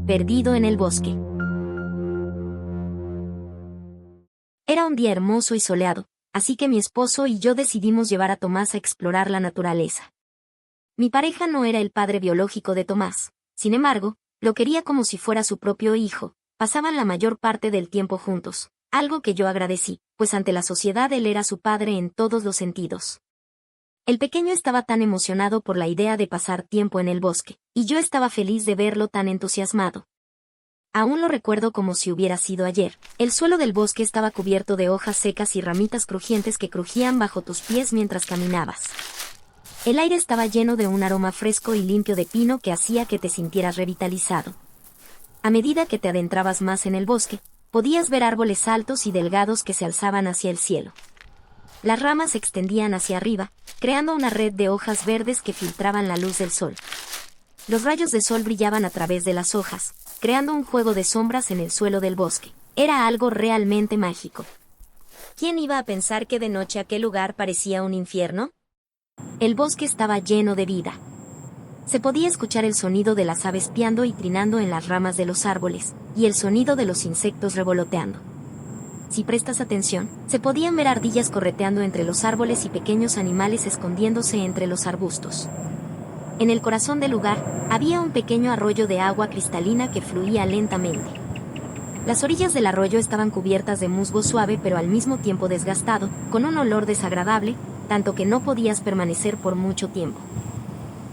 perdido en el bosque. Era un día hermoso y soleado, así que mi esposo y yo decidimos llevar a Tomás a explorar la naturaleza. Mi pareja no era el padre biológico de Tomás, sin embargo, lo quería como si fuera su propio hijo, pasaban la mayor parte del tiempo juntos, algo que yo agradecí, pues ante la sociedad él era su padre en todos los sentidos. El pequeño estaba tan emocionado por la idea de pasar tiempo en el bosque, y yo estaba feliz de verlo tan entusiasmado. Aún lo recuerdo como si hubiera sido ayer. El suelo del bosque estaba cubierto de hojas secas y ramitas crujientes que crujían bajo tus pies mientras caminabas. El aire estaba lleno de un aroma fresco y limpio de pino que hacía que te sintieras revitalizado. A medida que te adentrabas más en el bosque, podías ver árboles altos y delgados que se alzaban hacia el cielo. Las ramas se extendían hacia arriba, creando una red de hojas verdes que filtraban la luz del sol. Los rayos de sol brillaban a través de las hojas, creando un juego de sombras en el suelo del bosque. Era algo realmente mágico. ¿Quién iba a pensar que de noche aquel lugar parecía un infierno? El bosque estaba lleno de vida. Se podía escuchar el sonido de las aves piando y trinando en las ramas de los árboles, y el sonido de los insectos revoloteando. Si prestas atención, se podían ver ardillas correteando entre los árboles y pequeños animales escondiéndose entre los arbustos. En el corazón del lugar, había un pequeño arroyo de agua cristalina que fluía lentamente. Las orillas del arroyo estaban cubiertas de musgo suave pero al mismo tiempo desgastado, con un olor desagradable, tanto que no podías permanecer por mucho tiempo.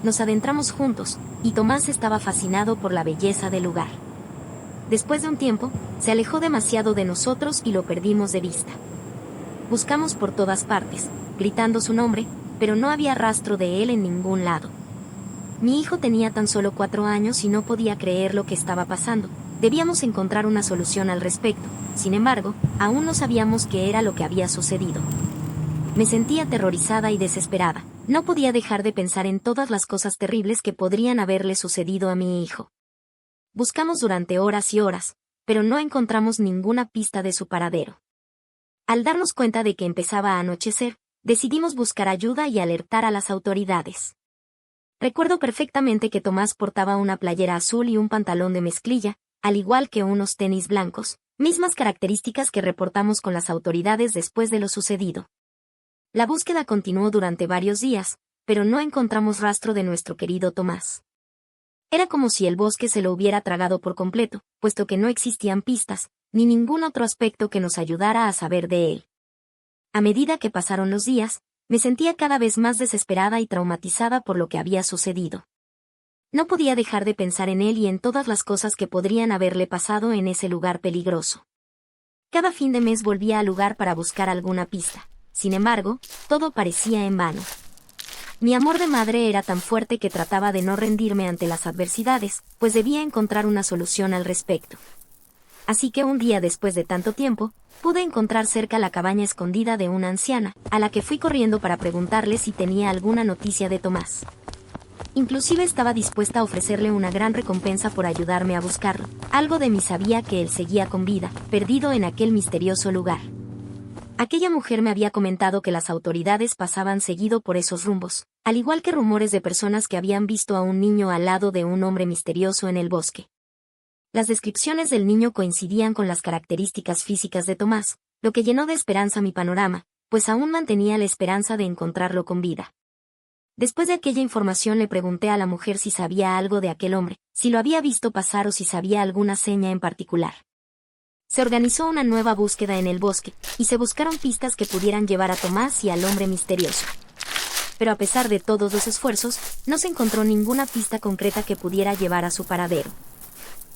Nos adentramos juntos, y Tomás estaba fascinado por la belleza del lugar. Después de un tiempo, se alejó demasiado de nosotros y lo perdimos de vista. Buscamos por todas partes, gritando su nombre, pero no había rastro de él en ningún lado. Mi hijo tenía tan solo 4 años y no podía creer lo que estaba pasando. Debíamos encontrar una solución al respecto. Sin embargo, aún no sabíamos qué era lo que había sucedido. Me sentía aterrorizada y desesperada. No podía dejar de pensar en todas las cosas terribles que podrían haberle sucedido a mi hijo. Buscamos durante horas y horas, pero no encontramos ninguna pista de su paradero. Al darnos cuenta de que empezaba a anochecer, decidimos buscar ayuda y alertar a las autoridades. Recuerdo perfectamente que Tomás portaba una playera azul y un pantalón de mezclilla, al igual que unos tenis blancos, mismas características que reportamos con las autoridades después de lo sucedido. La búsqueda continuó durante varios días, pero no encontramos rastro de nuestro querido Tomás. Era como si el bosque se lo hubiera tragado por completo, puesto que no existían pistas, ni ningún otro aspecto que nos ayudara a saber de él. A medida que pasaron los días, me sentía cada vez más desesperada y traumatizada por lo que había sucedido. No podía dejar de pensar en él y en todas las cosas que podrían haberle pasado en ese lugar peligroso. Cada fin de mes volvía al lugar para buscar alguna pista. Sin embargo, todo parecía en vano. Mi amor de madre era tan fuerte que trataba de no rendirme ante las adversidades, pues debía encontrar una solución al respecto. Así que un día después de tanto tiempo, pude encontrar cerca la cabaña escondida de una anciana, a la que fui corriendo para preguntarle si tenía alguna noticia de Tomás. Inclusive estaba dispuesta a ofrecerle una gran recompensa por ayudarme a buscarlo. Algo de mí sabía que él seguía con vida, perdido en aquel misterioso lugar. Aquella mujer me había comentado que las autoridades pasaban seguido por esos rumbos, al igual que rumores de personas que habían visto a un niño al lado de un hombre misterioso en el bosque. Las descripciones del niño coincidían con las características físicas de Tomás, lo que llenó de esperanza mi panorama, pues aún mantenía la esperanza de encontrarlo con vida. Después de aquella información le pregunté a la mujer si sabía algo de aquel hombre, si lo había visto pasar o si sabía alguna seña en particular. Se organizó una nueva búsqueda en el bosque, y se buscaron pistas que pudieran llevar a Tomás y al hombre misterioso. Pero a pesar de todos los esfuerzos, no se encontró ninguna pista concreta que pudiera llevar a su paradero.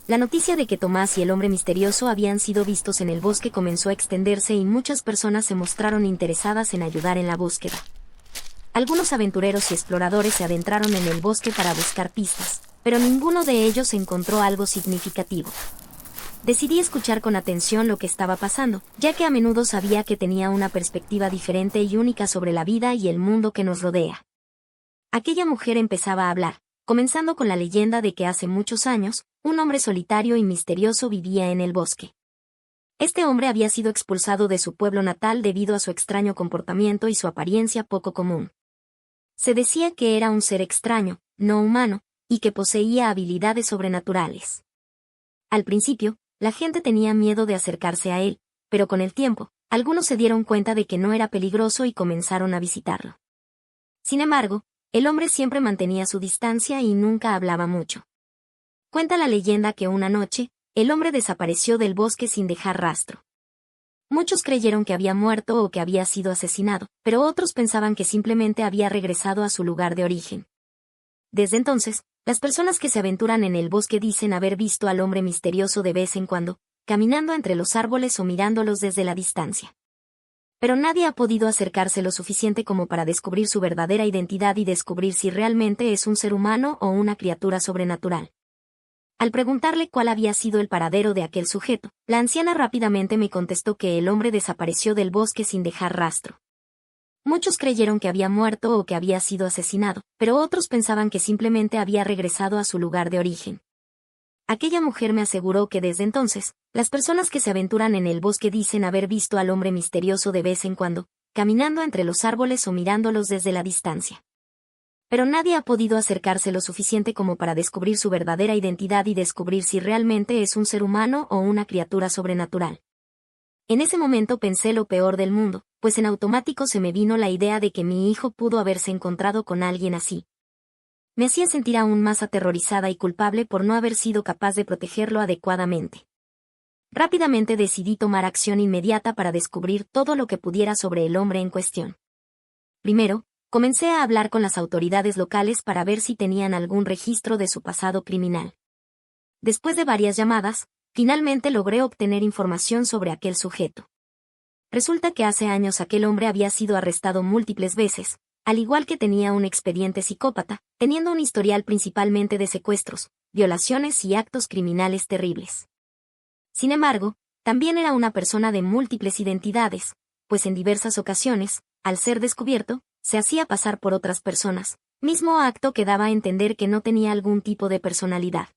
La noticia de que Tomás y el hombre misterioso habían sido vistos en el bosque comenzó a extenderse y muchas personas se mostraron interesadas en ayudar en la búsqueda. Algunos aventureros y exploradores se adentraron en el bosque para buscar pistas, pero ninguno de ellos encontró algo significativo. Decidí escuchar con atención lo que estaba pasando, ya que a menudo sabía que tenía una perspectiva diferente y única sobre la vida y el mundo que nos rodea. Aquella mujer empezaba a hablar, comenzando con la leyenda de que hace muchos años, un hombre solitario y misterioso vivía en el bosque. Este hombre había sido expulsado de su pueblo natal debido a su extraño comportamiento y su apariencia poco común. Se decía que era un ser extraño, no humano, y que poseía habilidades sobrenaturales. Al principio, la gente tenía miedo de acercarse a él, pero con el tiempo, algunos se dieron cuenta de que no era peligroso y comenzaron a visitarlo. Sin embargo, el hombre siempre mantenía su distancia y nunca hablaba mucho. Cuenta la leyenda que una noche, el hombre desapareció del bosque sin dejar rastro. Muchos creyeron que había muerto o que había sido asesinado, pero otros pensaban que simplemente había regresado a su lugar de origen. Desde entonces, las personas que se aventuran en el bosque dicen haber visto al hombre misterioso de vez en cuando, caminando entre los árboles o mirándolos desde la distancia. Pero nadie ha podido acercarse lo suficiente como para descubrir su verdadera identidad y descubrir si realmente es un ser humano o una criatura sobrenatural. Al preguntarle cuál había sido el paradero de aquel sujeto, la anciana rápidamente me contestó que el hombre desapareció del bosque sin dejar rastro. Muchos creyeron que había muerto o que había sido asesinado, pero otros pensaban que simplemente había regresado a su lugar de origen. Aquella mujer me aseguró que desde entonces, las personas que se aventuran en el bosque dicen haber visto al hombre misterioso de vez en cuando, caminando entre los árboles o mirándolos desde la distancia. Pero nadie ha podido acercarse lo suficiente como para descubrir su verdadera identidad y descubrir si realmente es un ser humano o una criatura sobrenatural. En ese momento pensé lo peor del mundo, pues en automático se me vino la idea de que mi hijo pudo haberse encontrado con alguien así. Me hacía sentir aún más aterrorizada y culpable por no haber sido capaz de protegerlo adecuadamente. Rápidamente decidí tomar acción inmediata para descubrir todo lo que pudiera sobre el hombre en cuestión. Primero, comencé a hablar con las autoridades locales para ver si tenían algún registro de su pasado criminal. Después de varias llamadas, finalmente logré obtener información sobre aquel sujeto. Resulta que hace años aquel hombre había sido arrestado múltiples veces, al igual que tenía un expediente psicópata, teniendo un historial principalmente de secuestros, violaciones y actos criminales terribles. Sin embargo, también era una persona de múltiples identidades, pues en diversas ocasiones, al ser descubierto, se hacía pasar por otras personas, mismo acto que daba a entender que no tenía algún tipo de personalidad.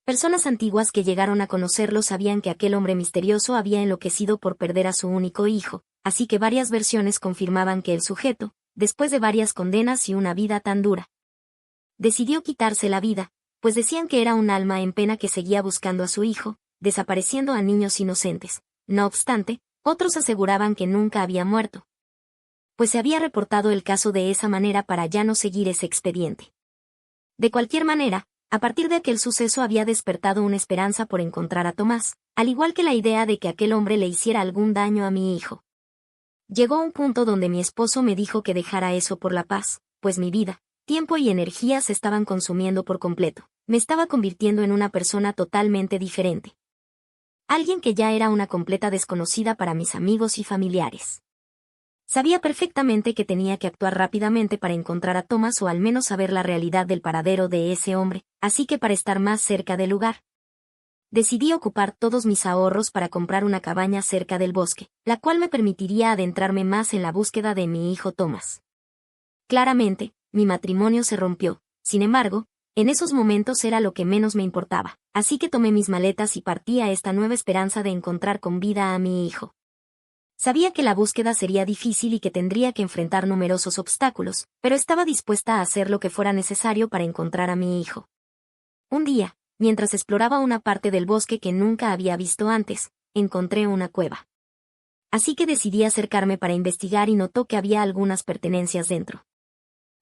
Personas antiguas que llegaron a conocerlo sabían que aquel hombre misterioso había enloquecido por perder a su único hijo, así que varias versiones confirmaban que el sujeto, después de varias condenas y una vida tan dura, decidió quitarse la vida, pues decían que era un alma en pena que seguía buscando a su hijo, desapareciendo a niños inocentes. No obstante, otros aseguraban que nunca había muerto, pues se había reportado el caso de esa manera para ya no seguir ese expediente. De cualquier manera, a partir de aquel suceso había despertado una esperanza por encontrar a Tomás, al igual que la idea de que aquel hombre le hiciera algún daño a mi hijo. Llegó un punto donde mi esposo me dijo que dejara eso por la paz, pues mi vida, tiempo y energía se estaban consumiendo por completo. Me estaba convirtiendo en una persona totalmente diferente. Alguien que ya era una completa desconocida para mis amigos y familiares. Sabía perfectamente que tenía que actuar rápidamente para encontrar a Thomas o al menos saber la realidad del paradero de ese hombre, así que para estar más cerca del lugar, decidí ocupar todos mis ahorros para comprar una cabaña cerca del bosque, la cual me permitiría adentrarme más en la búsqueda de mi hijo Thomas. Claramente, mi matrimonio se rompió, sin embargo, en esos momentos era lo que menos me importaba, así que tomé mis maletas y partí a esta nueva esperanza de encontrar con vida a mi hijo. Sabía que la búsqueda sería difícil y que tendría que enfrentar numerosos obstáculos, pero estaba dispuesta a hacer lo que fuera necesario para encontrar a mi hijo. Un día, mientras exploraba una parte del bosque que nunca había visto antes, encontré una cueva. Así que decidí acercarme para investigar y notó que había algunas pertenencias dentro.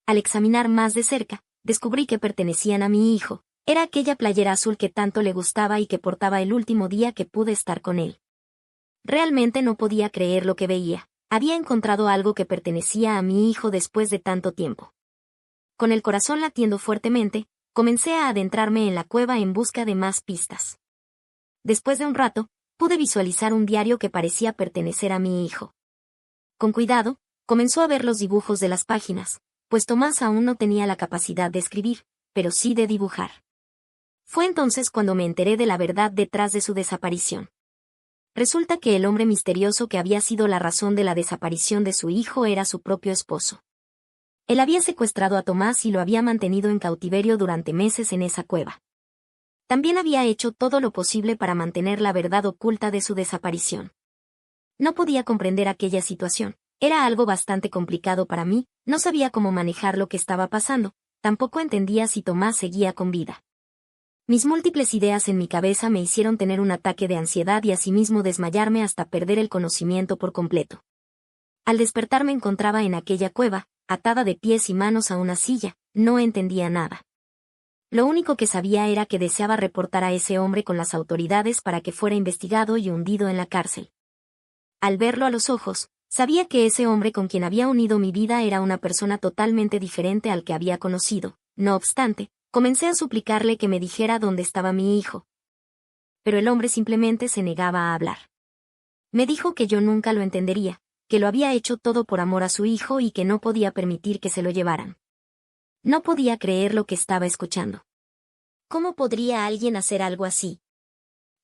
Al examinar más de cerca, descubrí que pertenecían a mi hijo. Era aquella playera azul que tanto le gustaba y que portaba el último día que pude estar con él. Realmente no podía creer lo que veía. Había encontrado algo que pertenecía a mi hijo después de tanto tiempo. Con el corazón latiendo fuertemente, comencé a adentrarme en la cueva en busca de más pistas. Después de un rato, pude visualizar un diario que parecía pertenecer a mi hijo. Con cuidado, comenzó a ver los dibujos de las páginas, pues Tomás aún no tenía la capacidad de escribir, pero sí de dibujar. Fue entonces cuando me enteré de la verdad detrás de su desaparición. Resulta que el hombre misterioso que había sido la razón de la desaparición de su hijo era su propio esposo. Él había secuestrado a Tomás y lo había mantenido en cautiverio durante meses en esa cueva. También había hecho todo lo posible para mantener la verdad oculta de su desaparición. No podía comprender aquella situación. Era algo bastante complicado para mí, no sabía cómo manejar lo que estaba pasando, tampoco entendía si Tomás seguía con vida. Mis múltiples ideas en mi cabeza me hicieron tener un ataque de ansiedad y asimismo desmayarme hasta perder el conocimiento por completo. Al despertar me encontraba en aquella cueva, atada de pies y manos a una silla, no entendía nada. Lo único que sabía era que deseaba reportar a ese hombre con las autoridades para que fuera investigado y hundido en la cárcel. Al verlo a los ojos, sabía que ese hombre con quien había unido mi vida era una persona totalmente diferente al que había conocido. No obstante, comencé a suplicarle que me dijera dónde estaba mi hijo. Pero el hombre simplemente se negaba a hablar. Me dijo que yo nunca lo entendería, que lo había hecho todo por amor a su hijo y que no podía permitir que se lo llevaran. No podía creer lo que estaba escuchando. ¿Cómo podría alguien hacer algo así?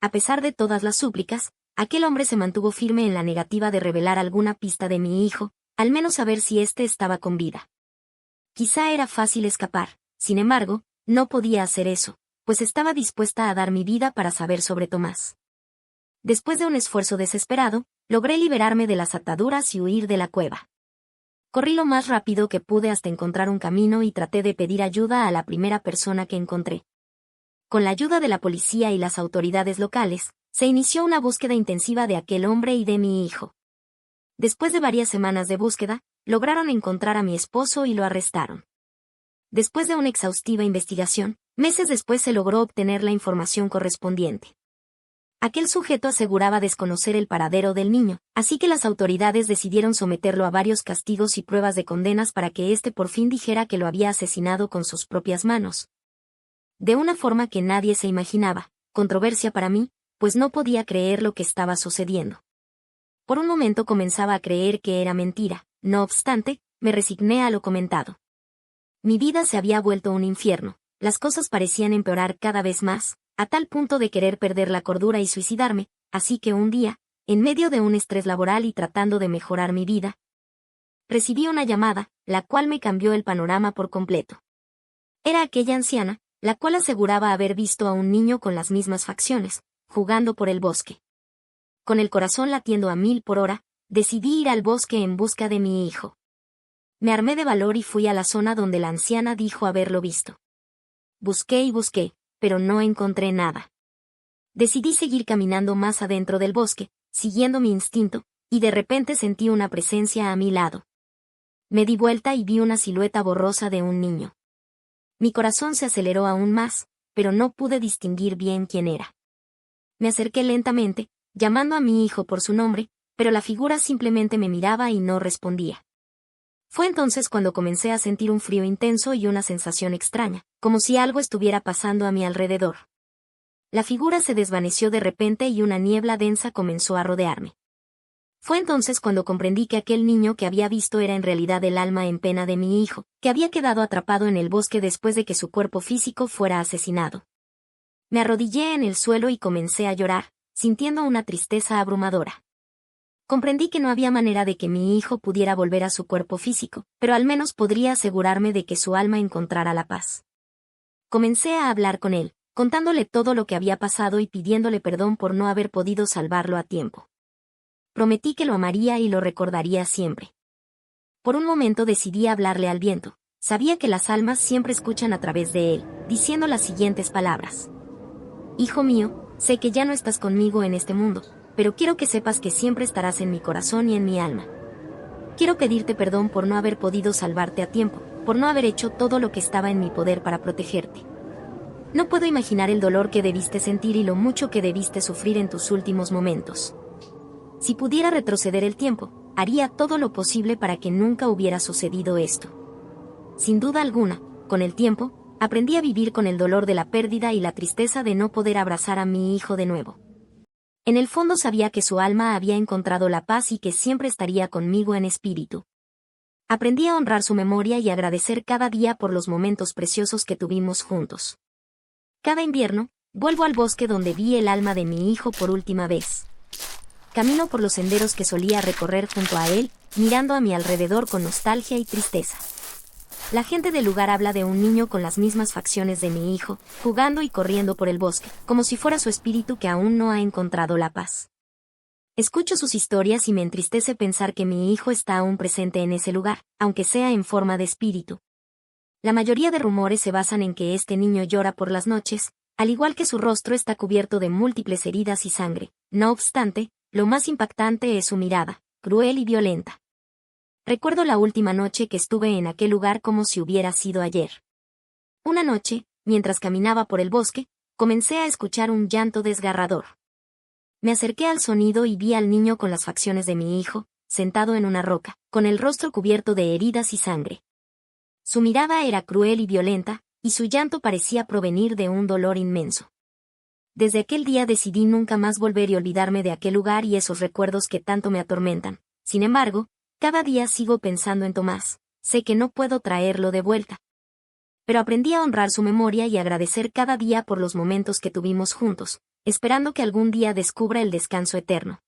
A pesar de todas las súplicas, aquel hombre se mantuvo firme en la negativa de revelar alguna pista de mi hijo, al menos saber si éste estaba con vida. Quizá era fácil escapar, sin embargo, no podía hacer eso, pues estaba dispuesta a dar mi vida para saber sobre Tomás. Después de un esfuerzo desesperado, logré liberarme de las ataduras y huir de la cueva. Corrí lo más rápido que pude hasta encontrar un camino y traté de pedir ayuda a la primera persona que encontré. Con la ayuda de la policía y las autoridades locales, se inició una búsqueda intensiva de aquel hombre y de mi hijo. Después de varias semanas de búsqueda, lograron encontrar a mi esposo y lo arrestaron. Después de una exhaustiva investigación, meses después se logró obtener la información correspondiente. Aquel sujeto aseguraba desconocer el paradero del niño, así que las autoridades decidieron someterlo a varios castigos y pruebas de condenas para que éste por fin dijera que lo había asesinado con sus propias manos. De una forma que nadie se imaginaba, controversia para mí, pues no podía creer lo que estaba sucediendo. Por un momento comenzaba a creer que era mentira, no obstante, me resigné a lo comentado. Mi vida se había vuelto un infierno, las cosas parecían empeorar cada vez más, a tal punto de querer perder la cordura y suicidarme, así que un día, en medio de un estrés laboral y tratando de mejorar mi vida, recibí una llamada, la cual me cambió el panorama por completo. Era aquella anciana, la cual aseguraba haber visto a un niño con las mismas facciones, jugando por el bosque. Con el corazón latiendo a 1000 por hora, decidí ir al bosque en busca de mi hijo. Me armé de valor y fui a la zona donde la anciana dijo haberlo visto. Busqué y busqué, pero no encontré nada. Decidí seguir caminando más adentro del bosque, siguiendo mi instinto, y de repente sentí una presencia a mi lado. Me di vuelta y vi una silueta borrosa de un niño. Mi corazón se aceleró aún más, pero no pude distinguir bien quién era. Me acerqué lentamente, llamando a mi hijo por su nombre, pero la figura simplemente me miraba y no respondía. Fue entonces cuando comencé a sentir un frío intenso y una sensación extraña, como si algo estuviera pasando a mi alrededor. La figura se desvaneció de repente y una niebla densa comenzó a rodearme. Fue entonces cuando comprendí que aquel niño que había visto era en realidad el alma en pena de mi hijo, que había quedado atrapado en el bosque después de que su cuerpo físico fuera asesinado. Me arrodillé en el suelo y comencé a llorar, sintiendo una tristeza abrumadora. Comprendí que no había manera de que mi hijo pudiera volver a su cuerpo físico, pero al menos podría asegurarme de que su alma encontrara la paz. Comencé a hablar con él, contándole todo lo que había pasado y pidiéndole perdón por no haber podido salvarlo a tiempo. Prometí que lo amaría y lo recordaría siempre. Por un momento decidí hablarle al viento. Sabía que las almas siempre escuchan a través de él, diciendo las siguientes palabras. Hijo mío, sé que ya no estás conmigo en este mundo, pero quiero que sepas que siempre estarás en mi corazón y en mi alma. Quiero pedirte perdón por no haber podido salvarte a tiempo, por no haber hecho todo lo que estaba en mi poder para protegerte. No puedo imaginar el dolor que debiste sentir y lo mucho que debiste sufrir en tus últimos momentos. Si pudiera retroceder el tiempo, haría todo lo posible para que nunca hubiera sucedido esto. Sin duda alguna, con el tiempo, aprendí a vivir con el dolor de la pérdida y la tristeza de no poder abrazar a mi hijo de nuevo. En el fondo sabía que su alma había encontrado la paz y que siempre estaría conmigo en espíritu. Aprendí a honrar su memoria y agradecer cada día por los momentos preciosos que tuvimos juntos. Cada invierno, vuelvo al bosque donde vi el alma de mi hijo por última vez. Camino por los senderos que solía recorrer junto a él, mirando a mi alrededor con nostalgia y tristeza. La gente del lugar habla de un niño con las mismas facciones de mi hijo, jugando y corriendo por el bosque, como si fuera su espíritu que aún no ha encontrado la paz. Escucho sus historias y me entristece pensar que mi hijo está aún presente en ese lugar, aunque sea en forma de espíritu. La mayoría de rumores se basan en que este niño llora por las noches, Al igual que su rostro está cubierto de múltiples heridas y sangre. No obstante, lo más impactante es su mirada, cruel y violenta. Recuerdo la última noche que estuve en aquel lugar como si hubiera sido ayer. Una noche, mientras caminaba por el bosque, comencé a escuchar un llanto desgarrador. Me acerqué al sonido y vi al niño con las facciones de mi hijo, sentado en una roca, con el rostro cubierto de heridas y sangre. Su mirada era cruel y violenta, y su llanto parecía provenir de un dolor inmenso. Desde aquel día decidí nunca más volver y olvidarme de aquel lugar y esos recuerdos que tanto me atormentan. Sin embargo, cada día sigo pensando en Tomás. Sé que no puedo traerlo de vuelta. Pero aprendí a honrar su memoria y agradecer cada día por los momentos que tuvimos juntos, esperando que algún día descubra el descanso eterno.